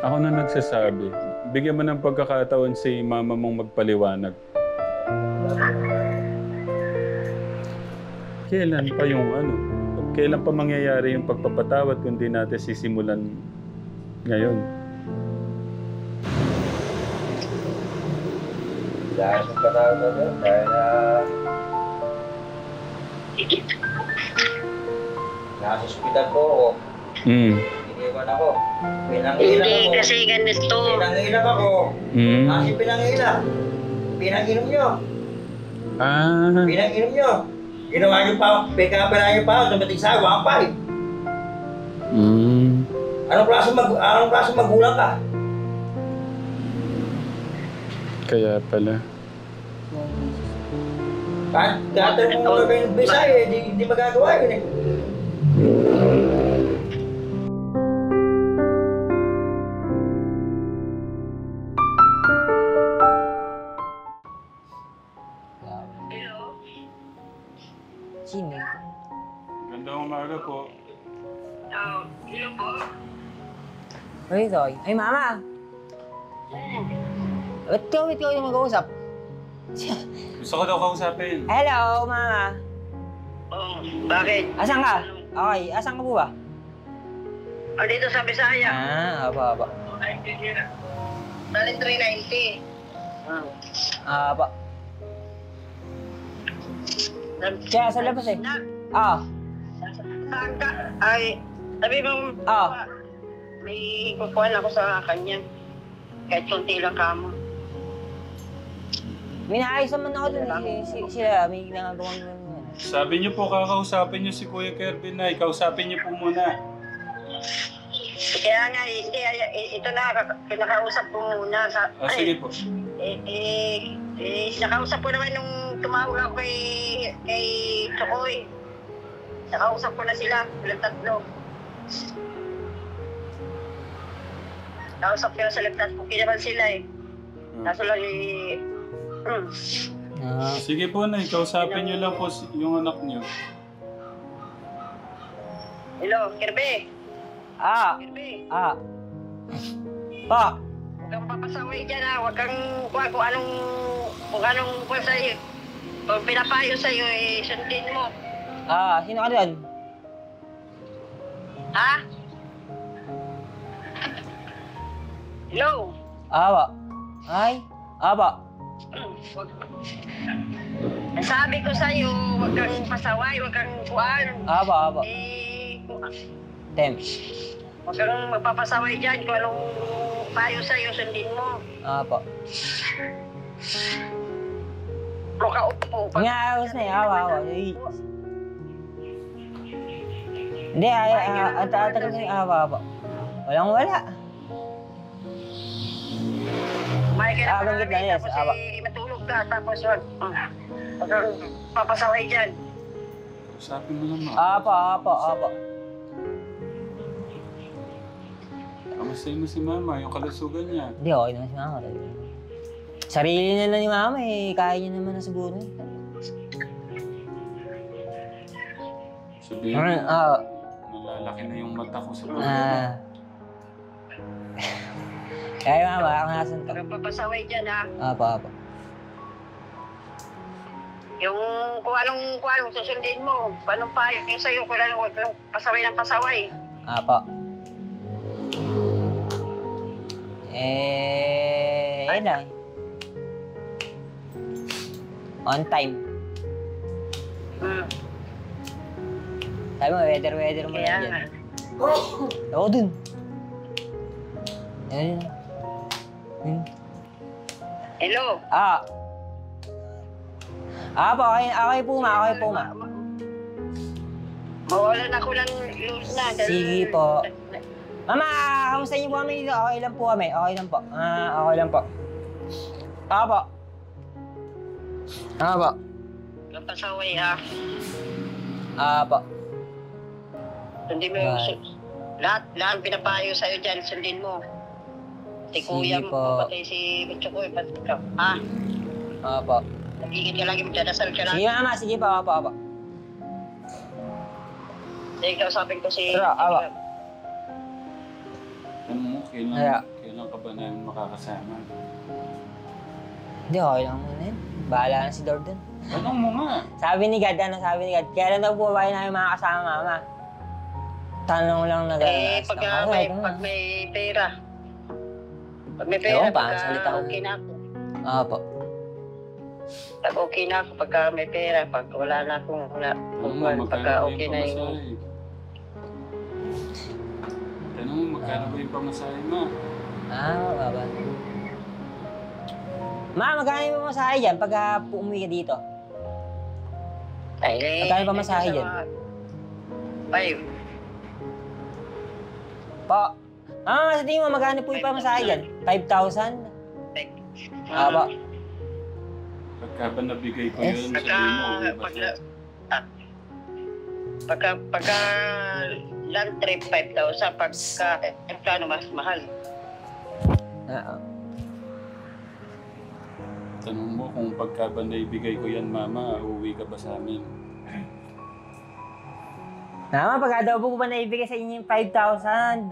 Ako na nagsasabi. Bigyan mo ng pagkakataon si mama mong magpaliwanag. Kailan pa yung ano? Kailan pa mangyayari yung pagpapatawad kung di natin sisimulan ngayon? Dahil sa patawad na doon, dahil nasa ospital po ako. Iniwan ako. Pinangilang Hindi, ako. kasi ganito. Pinangilang ako. Kasi pinangilang. Pinanginom nyo. Pinanginom nyo. Ginawa nyo pa, pekapera nyo pa, dumating sa 1.5. Anong klaseng magulang ka? Kaya pala. Kahit mo gagawin ng Bisaya, hindi magagawa yun eh. Sino? Gandang umaga po. Hello po. Ay, Toy. Ay, Mama! Ba't ikaw yung mag-uusap? Gusto ko daw kausapin. Hello, Mama! Bakit? Asan ka? Okay, asan ka po ba? Dito sa Bisaya. Apa. Balik 390. Apa. Kaya sa labas eh. Saan ka? Ay, sabi mo, may kukuhan ako sa kanya. Kahit konti lang kamo. Minaayos naman ako dun. Sila, may ginagawang naman. Sabi niyo po, kakausapin niyo si Kuya Kervin na. Ikausapin niyo po muna. Kaya nga, hindi, ito na, kinakausap ko muna. Sige po. Nakausap ko naman nung tumawag ako kay Chokoy. Nakausap ko na sila, silang tatlo. Nakausap ko na sila tatlo, okay naman sila eh. Kaso lang Sige po na, ikausapin niyo lang po yung anak niyo. Hello, Kirby. Kirby. Pa! Huwag kang papasaway dyan ha. Huwag kang kung anong sa'yo. Kung pinapayo sa'yo, sundin mo. Sino ka doon? Ha? Hello? Apa. Ay, apa. Sabi ko sa'yo, huwag kang pasaway, huwag kang kuhaan. Apa. Tem. Huwag kang magpapasaway dyan kung anong payo sa'yo, sundin mo. Apa. Huwag ka upo. Ngaayos na eh, apa. Hindi, ang tagal na yung apa. Walang-wala. Kumain ka na Banggit na yes, tapos matulog ka, tapos huwag kang papasaway dyan. Usapin mo naman. Apa. Kamustahin mo si Mama, yung kalusugan niya. Hindi, okay naman si Mama. Sarili na lang ni Mama eh. Kaya niya naman na siguro eh. Sabihin mo, nalalaki na yung mata ko sa pagkakas. Kaya Mama, ako nasan ka. Huwag kang papasaway dyan ha. Apa. Yung kung anong susundin mo, anong payo yung sa'yo, kung huwag kang pasaway ng pasaway. Apa. Ayun lang. On time. Sabi mo, weather mo Kaya na dyan. nga. Ako dun. Ayun. Hello? Okay po ma. Mawalan ako ng lose na. Sige po. Mama, kamusta niyo po kami dito? Okay lang po kami. Okay lang po. Okay lang po. Apa. Huwag kang pasaway ha. Apa. Sundin mo yung lahat pinapayo sa'yo dyan, sundin mo. Si Kuya Sige mo, po. pati si Butchokoy, pati ka. Ha? Apa. Nag-iingat ka lagi, magdadasal ka lang. Sige Mama, sige po. Apa. Sige, kausapin ko si... Tara, awa. Ano mo, kailan ka ba namin makakasama? Hindi, okay lang muna yun. Bahala na si Lord dun. Tanong mo nga. Sabi ni God, kailan daw po ba namin makakasama, Mama? Tanong lang na gano'n. Pag may pera. Pag may pera, Ewan pa, salita ko. okay na ako. Opo. Pag okay na ako, pagka may pera, pag wala na akong pagka okay na yung... Tanong mo, magkano ba yung pamasahe mo? Baba. Ma, magkano yung pamasahe dyan pag umuwi ka dito? Magkano yung pamasahe dyan? 5. Po. Sa tingin mo, magkano po yung pamasahe dyan? 5,000? Opo. Pagka ba nabigay ko yun, sabihin mo, okay ba siya? Pagka land trip, 5,000. Pagka mas mahal. Tanong mo kung pagka ba naibigay ko yan, Mama, uuwi ka ba sa amin? Mama, pagka daw po ba naibigay sa inyo yung 5,000,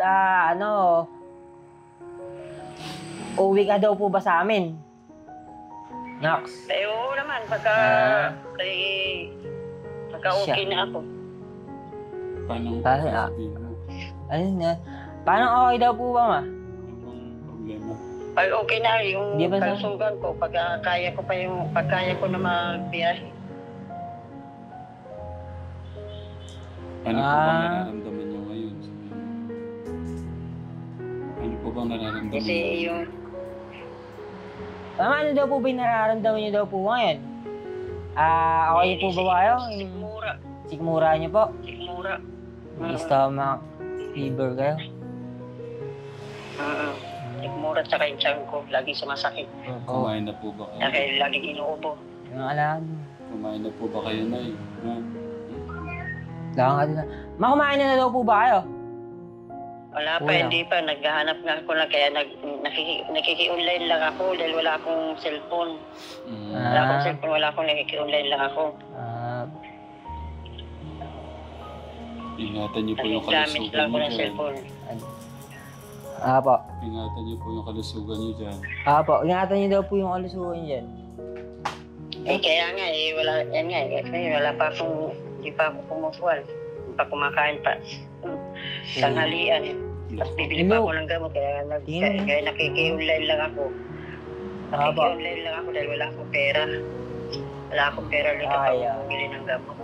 uuwi ka daw po ba sa amin? Nox. Oo naman, pagka okay na ako. Paano Paano, sabihin mo? Ayun na. Paano okay daw po ba, Ma? Anong problema? Pag okay na yung Di ba sa- kalsugan ko, pag kaya ko na magbiyahe. Ano po bang nararamdaman niyo ngayon? Sabihin mo. Ano po bang nararamdaman Kasi niyo? yung Mama, ano daw po ba yung nararamdaman niyo daw po ngayon? Okay po ba kayo? Sikmura. Sikmura niyo po? Sikmura. May stomach fever kayo? Sikmura tsaka yung tiyan ko, lagi sumasakit. Kumain na po ba kayo? Kaya laging inuubo. Yung alahan. Kumain na po ba kayo, Nay? Ha? Lakang ka din na. Ma, kumain na daw po ba kayo? Wala pa, Wala. hindi pa. Naghahanap nga ako na kaya nakiki-online lang ako dahil wala akong cellphone. Wala akong cellphone, wala akong nakiki-online lang ako. Ingatan niyo po yung Gamit kalusugan lang ko niyo ng dyan. cellphone. Apo. Ingatan niyo po yung kalusugan niyo dyan. Apo, ingatan niyo daw po yung kalusugan dyan. Kaya nga wala, yan nga wala pa akong, hindi pa ako pumupuan. Hindi pa kumakain pa. Tanghalian. Tapos bibili pa ako ng gamot, kaya nakiki-online lang ako. Nakiki-online lang ako dahil wala akong pera. Wala akong pera dito pa bumili ng gamot.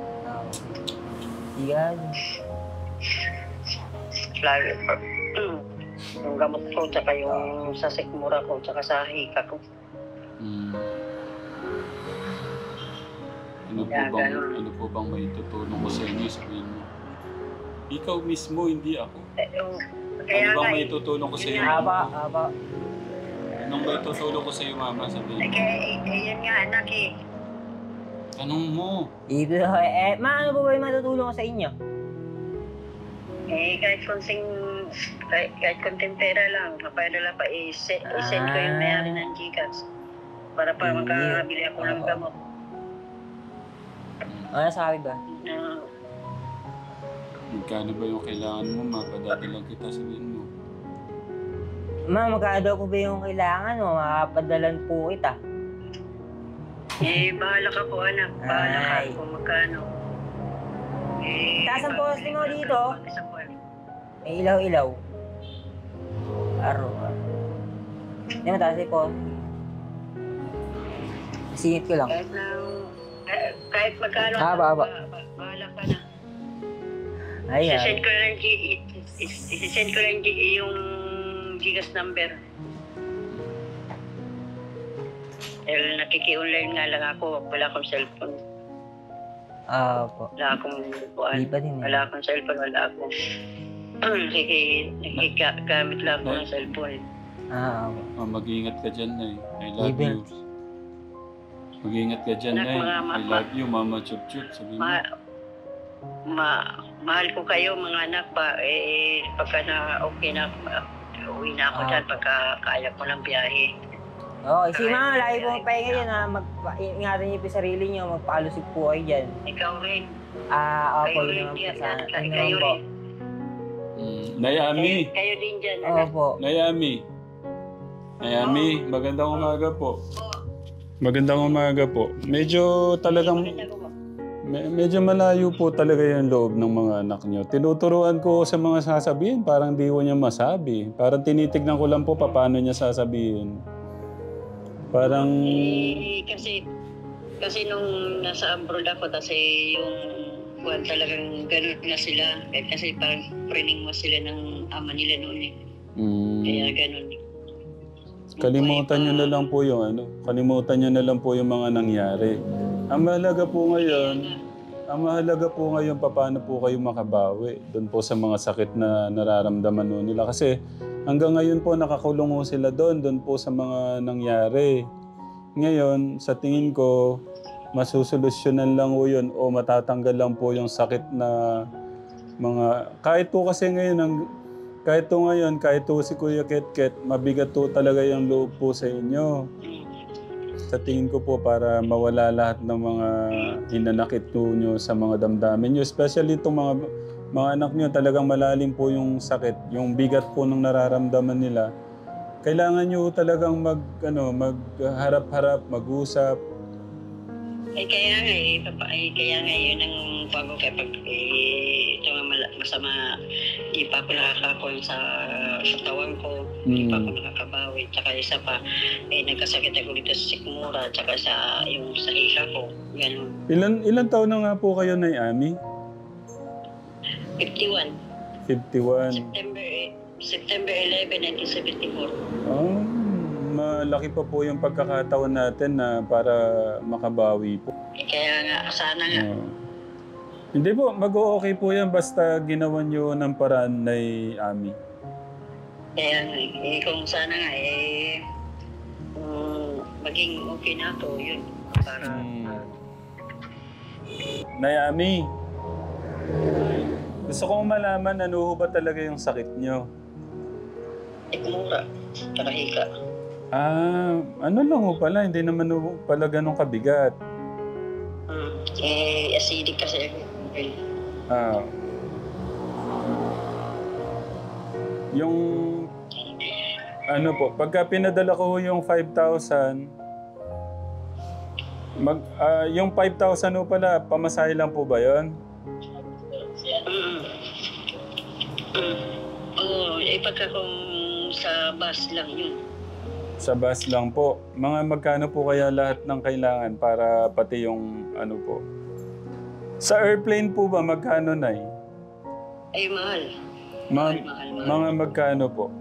Yan. Lagi pa. Yung gamot ko, tsaka yung sa sikmura ko, tsaka sa hika ko. Ano po bang may tutulong ko sa inyo? Sabihin mo. Ikaw mismo, hindi ako. Ano bang may tutulong ko sa iyo? Aba. Anong may tutulong ko sa iyo, Mama? Sabihin mo. Yan nga, anak eh. Tanong mo. Ma, ano po ba yung matutulong ko sa inyo? Kahit konting pera lang, kapayala pa, i-send ko yung mayari ng Gcash. Para makakabili ako ng gamot. Ano sabi ba? Magkano ba yung kailangan mo, mapadadalang kita, sabihin mo. Ma, magkano daw po ba yung kailangan mo? Makapadalan po kita. Bahala ka po, anak. Bahala ka kung magkano. Taas ang poste mo dito. May ilaw-ilaw. Araw. Hindi mataas yung poste. Singit ko lang. Kahit magkano, Aba. bahala ka na. Ayan. Isisend ko lang yung Gcash number. Dahil nakiki-online nga lang ako, wala akong cellphone. Po. Wala akong buwan. Di pa din eh. Wala akong cellphone, wala akong... Nakikigamit lang ako ng cellphone. Mag-iingat ka dyan, Nay. I love you. Mag-iingat ka dyan, Nay. I love you, Mama Chup-Chup. Sabihin mo. Mahal ko kayo, mga anak pa. Pagka na okay na, uwi na ako dyan pagka kaya ko ng biyahe. Okay, Mama, lagi po magpahinga dyan ha. Ingatan niyo po yung sarili niyo, magpakalusog po kayo dyan. Ikaw rin. Opo, Kayo yun rin, naman po dear. sana. Ano Kayo naman po? rin. Nayami. Kayo din dyan, anak. Opo. Nayami. Nayami, magandang umaga po. Magandang umaga po. Medyo talagang medyo malayo po talaga yung loob ng mga anak nyo. Tinuturuan ko sa mga sasabihin, parang di ko niya masabi. Parang tinitignan ko lang po paano niya sasabihin. Parang... Kasi nung nasa abroad ako, kasi yung buwan talagang ganun na sila. Kasi parang training mo sila ng ama nila noon eh. Kaya ganun. Kalimutan nyo na lang po yung ano. Kalimutan nyo na lang po yung mga nangyari. Ang mahalaga po ngayon, paano po kayo makabawi doon po sa mga sakit na nararamdaman nila. Kasi hanggang ngayon po nakakulong ho sila doon po sa mga nangyari. Ngayon, sa tingin ko, masusolusyonan lang po yun o matatanggal lang po yung sakit na mga... Kahit po kasi ngayon, kahit po si Kuya Ketket, mabigat po talaga yung loob po sa inyo. Sa tingin ko po para mawala lahat ng mga hinanakit po nyo sa mga damdamin nyo. Especially itong mga anak nyo, talagang malalim po yung sakit, yung bigat po ng nararamdaman nila. Kailangan nyo talagang magharap-harap, mag-usap. Kaya nga yun ang bago kapag ito nga masama, di pa ako nakakakuha sa tawan ko, di pa ako nakakabawi. Tsaka isa pa, nagkasakit ako dito sa sikmura, tsaka yung sa hika ko, gano'n. Ilan taon na nga po kayo, Nayami? 51. 51. September 11, 1974. Malaki pa po yung pagkakataon natin na para makabawi po. Kaya nga, sana nga. Hindi po, mag-o-okay po yan basta ginawa nyo ng paraan na Ami. Kaya nga, kung sana nga, maging okay na to, yun. Para... Nayami, gusto kong malaman ano ba talaga yung sakit nyo? Sikmura, tsaka hika. Ano lang ho pala, hindi naman ho pala ganun kabigat. Acidic kasi ako. Yung ano po, pagka pinadala ko yung 5,000, yung 5,000 ho pala, pamasahe lang po ba yun? Pagka kung sa bus lang yun. Sa bus lang po. Mga magkano po kaya lahat ng kailangan para pati yung ano po? Sa airplane po ba magkano na eh? Ay, mahal. Mahal. Mga magkano po?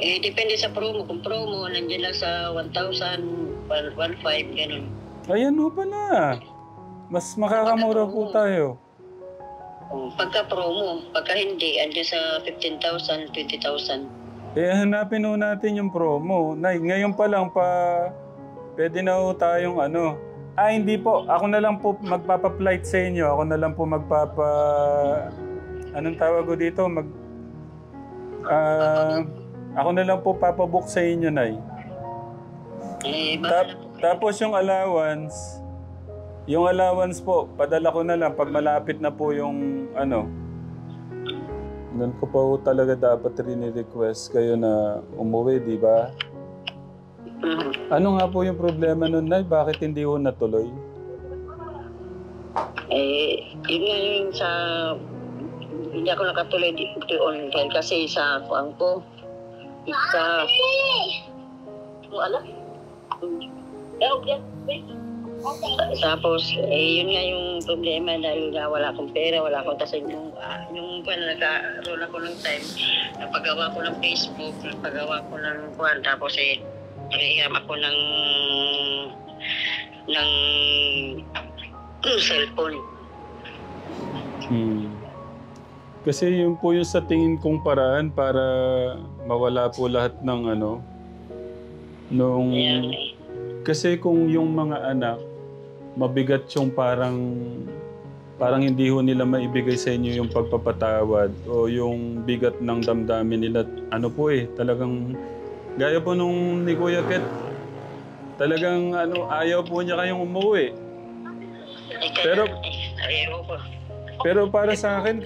Depende sa promo. Kung promo, nandiyan lang sa 1,000, 1,500, ganun. Ayan ho pala. Mas makakamura po tayo. Pagka promo, pagka hindi, andyan sa 15,000, 20,000. Hanapin ho natin yung promo. Ngayon pa lang pwede na ho tayong ano. Hindi po. Ako na lang po magpapa-flight sa inyo. Ako na lang po anong tawag ko dito? Ako na lang po papabook sa inyo, Nay. Tapos yung allowance po, padala ko na lang pag malapit na po yung ano. Doon ko pa po talaga dapat rini-request kayo na umuwi, di ba? Ano nga po yung problema nun, Nay? Bakit hindi ho natuloy? Yun nga yung hindi ako nakatuloy dito online kasi sa kuang ko. Tapos, yun nga yung problema dahil wala akong pera, wala akong kasi yung nagkaroon ako ng time, napagawa ko ng Facebook, napagawa ko ng kuwan, tapos nakihiram ako ng cellphone. Kasi yun po yung sa tingin kong paraan para mawala po lahat ng ano, kasi kung yung mga anak, mabigat yung parang hindi ho nila maibigay sa inyo yung pagpapatawad o yung bigat ng damdamin nila. Ano po talagang gaya po nung ni Kuya Ket, talagang ayaw po niya kayong umuwi. Pero ayaw ko. Pero para sa akin,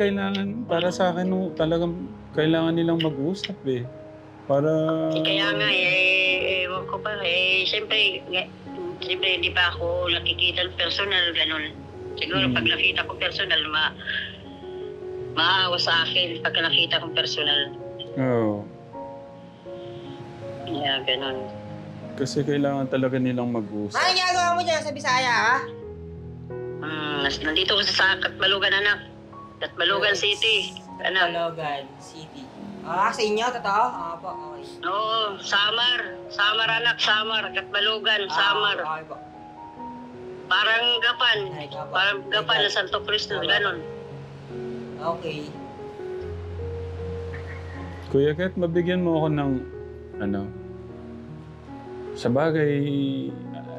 talagang kailangan nilang mag-usap eh. Para... Kaya nga ewan ko pa siyempre hindi pa ako nakikita ng personal, ganun. Siguro pag nakita ko personal, maawa sa akin pag nakita kong personal. Oo. Yeah, ganun. Kasi kailangan talaga nilang mag-usap. Ano ginagawa mo dyan sa Bisaya, ha? Nandito ko sa Katbalogan, anak. Katbalogan City, anak. Katbalogan City. Sa inyo, totoo? Po, okay. Oo, Samar, anak, Samar. Katbalogan, Samar. Okay po. Parang Gapan. Ay, Gapan. Parang Gapan na Santo Cristo, ganun. Okay. Kuya Kat, mabigyan mo ako ng sa bagay,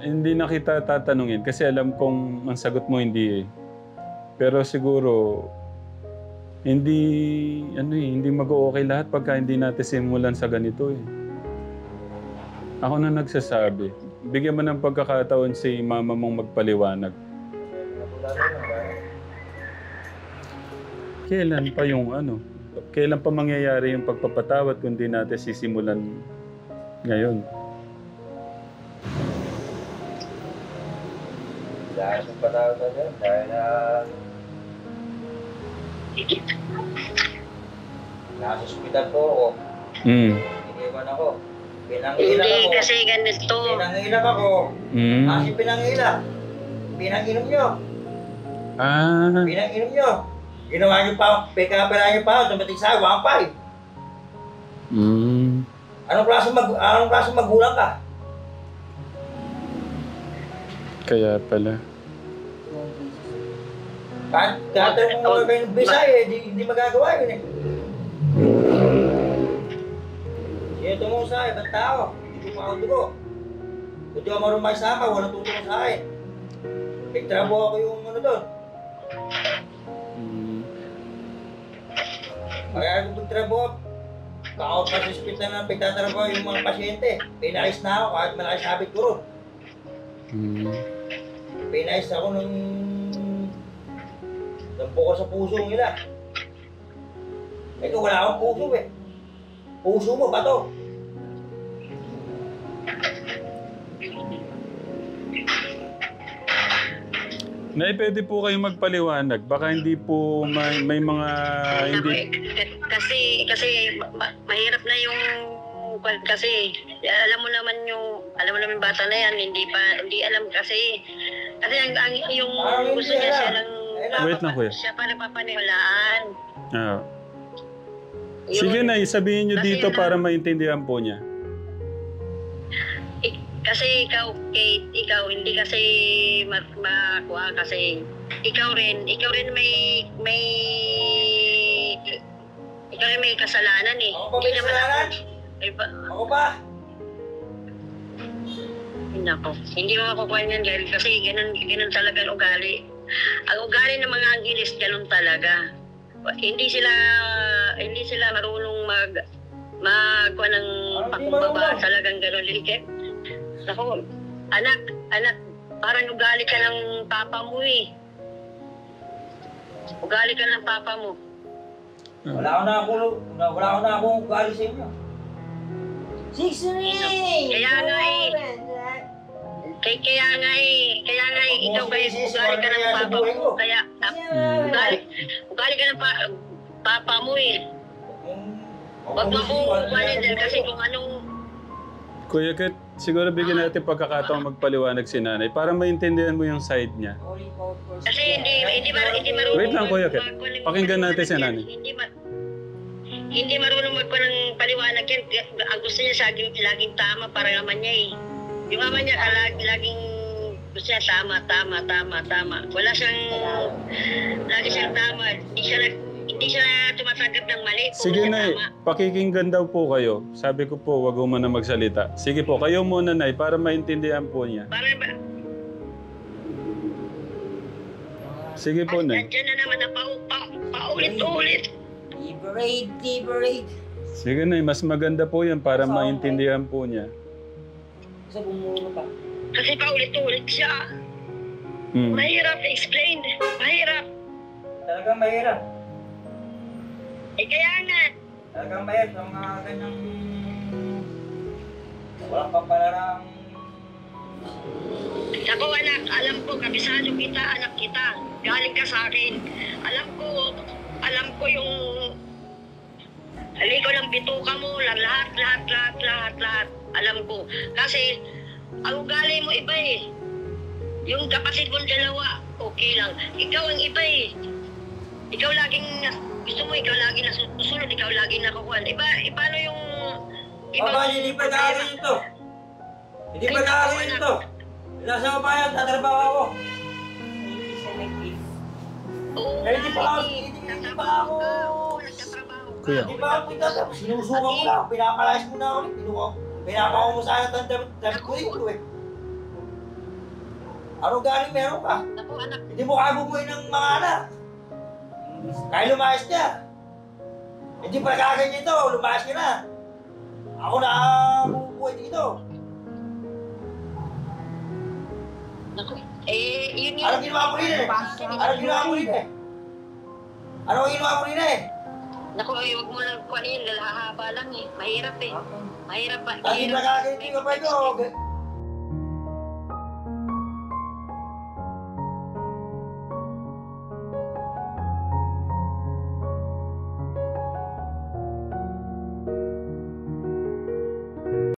hindi na kita tatanungin kasi alam kong ang sagot mo hindi eh. Pero siguro, hindi mag-o-okay lahat pagka hindi natin simulan sa ganito eh. Ako na nagsasabi. Bigyan mo ng pagkakataon si mama mong magpaliwanag. Kailan pa kailan pa mangyayari yung pagpapatawad kung di natin sisimulan ngayon? Dahil sa patawad na dyan, dahil nasa ospital po ako. Iniwan ako. Pinangilak Hindi ako. kasi ganito. Pinangilak ako. Kasi pinangilak. Pinanginom nyo. Pinanginom nyo. Ginawa nyo pa, pekabala nyo pa, dumating sa 1.5. Anong klaseng magulang ka? Kaya pala. Kahit mo kayo ng Bisaya, hindi magagawa yun eh. Sino mo sa ibang tao, hindi ko makadugo. Kung di ako marunong maisama, walang tutulong sa akin. Nagtrabaho ako yung doon. Kaya ako magtrabaho, kaot pa sa hospital na pagtatrabaho yung mga pasyente. Pinais na ako kahit malaki sabit ko ron. Pinais ako ng buko sa puso nila. Ito wala akong puso eh. Puso mo ba to? Nay, pwede po kayo magpaliwanag. Baka hindi po may mga hindi... Kasi mahirap na yung kasi alam mo naman yung bata na yan, hindi alam kasi yung gusto niya siya lang Wait lang, kuya. siya para papaniwalaan. Sige na, sabihin nyo dito para maintindihan po niya. Kasi ikaw, Kate, hindi kasi makuha kasi ikaw rin may kasalanan eh. Ako ba may kasalanan? Ako ba? Nako, hindi mo makukuha niyan dahil kasi ganun talaga ang ugali. Ang ugali ng mga Angeles ganun talaga. Hindi sila marunong magkuha ng pakumbaba, talagang ganun. Nako, anak, parang ugali ka ng papa mo eh. Ugali ka ng papa mo. Wala ko na akong ugali sa inyo. Kaya nga ikaw kayo ugali ka ng papa mo. Kaya ugali ka ng papa mo eh. Huwag mo kong ugali dahil kasi kung anong... Kuya Kat, siguro bigyan natin pagkakataon magpaliwanag si nanay para maintindihan mo yung side niya. Kasi hindi marunong... Wait lang, Kuya Kat. Pakinggan natin si nanay. Hindi marunong magkuha ng paliwanag yan. Ang gusto niya laging tama para naman niya eh. Yung ama niya laging gusto niya tama. Wala siyang... Lagi siyang tama. Hindi siya tumatanggap ng mali. Sige na, pakikinggan daw po kayo. Sabi ko po, wag mo na magsalita. Sige po, kayo muna Nay, para maintindihan po niya. Para ba? Sige po, Nay. Nandiyan na naman na paulit-ulit. Liberate. Sige Nay, mas maganda po yan para maintindihan po niya. Sa bumuno pa. Kasi paulit-ulit siya. Mahirap explain. Mahirap. Talagang mahirap. Eh kaya nga, Talagang mahirap sa mga ganyang... Walang pampalarang... ako anak, alam ko, kabisado kita, anak kita. Galing ka sa akin. Alam ko yung haliko ng bituka mo, lahat. Alam ko. Kasi, ang ugali mo iba eh. Yung kapatid mong dalawa, okay lang. Ikaw ang iba eh. Ikaw laging, gusto mo, ikaw laging nasusunod, ikaw laging nakukuhan. Paano yung... Papa, hindi pa kaarin ito. Hindi pa kaarin ito. Nasa kabayan, tatrabaho ako. Oo, Hindi pa ako. nagtatrabaho ka. Kuya. Hindi pa ako punta. Sinusukan mo na. Pinapalayas mo na ako. Pinapako mo sa akin ang damit ko dito eh. Ano galing meron ka? Naku, anak, Hindi mo kaya bumuhay ng mga anak. Kaya lumayas niya. Hindi pa nakaganyan ito. Lumayas ka na. Ako na bumubuhay dito. naku. Yun yun. Anong ginawa mo rin eh? Anong ginawa mo rin eh? Anong ginawa mo rin eh? Naku, huwag mo lang kuhanin, lalahaba lang eh. Mahirap eh. Mahirap pa. Hindi pa nakaganyan yung kapay ko.